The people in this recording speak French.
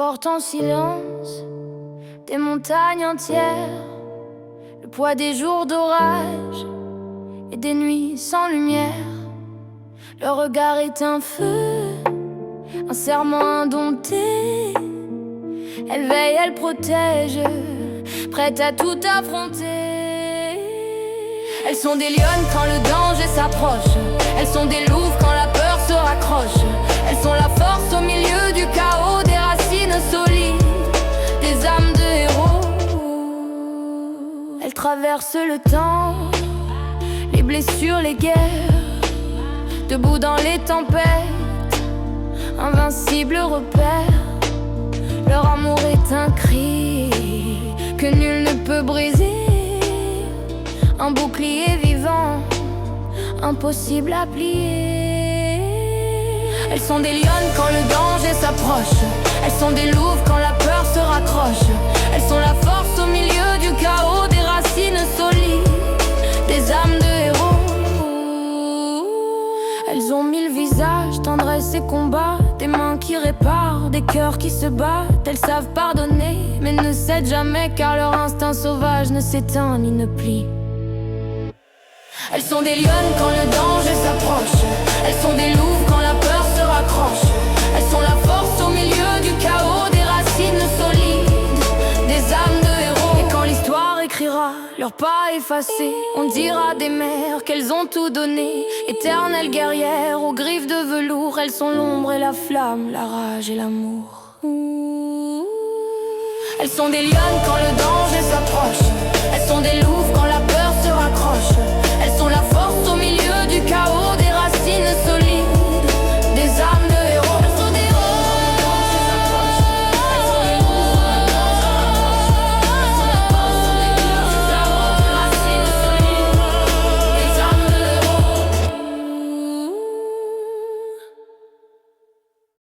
portent en silence des montagnes entières, le poids des jours d'orage et des nuits sans lumière. Leur regard est un feu, un serment indompté. Elle veille, elle protège, prête à tout affronter. Elles sont des lionnes quand le danger s'approche. Elles sont des louves quand la peur se raccroche. Elles sont la force au milieu du chaos, des racines solides, des âmes de héros. Elles traversent le temps, les blessures, les guerres, debout dans les tempêtes, invincible repère. Leur amour est un cri que nul ne peut briser, un bouclier vivant, impossible à plier. Elles sont des lionnes quand le danger s'approche. Elles sont des louves quand la peur se raccroche. Elles sont la force au milieu du chaos, des racines solides, des âmes de héros. Elles ont mille visages, tendresse et combat, des mains qui réparent, des cœurs qui se battent. Elles savent pardonner, mais ne cèdent jamais, car leur instinct sauvage ne s'éteint ni ne plie. Elles sont des lionnes quand le danger s'approche. Elles sont des louves quand la peur se raccroche. Elles sont la force au milieu du chaos, des racines solides, des âmes de héros. Et quand l'histoire écrira leurs pas effacés, on dira des mères qu'elles ont tout donné. Éternelles guerrières aux griffes de velours, elles sont l'ombre et la flamme, la rage et l'amour. Elles sont des lionnes quand le danger s'approche. Elles sont des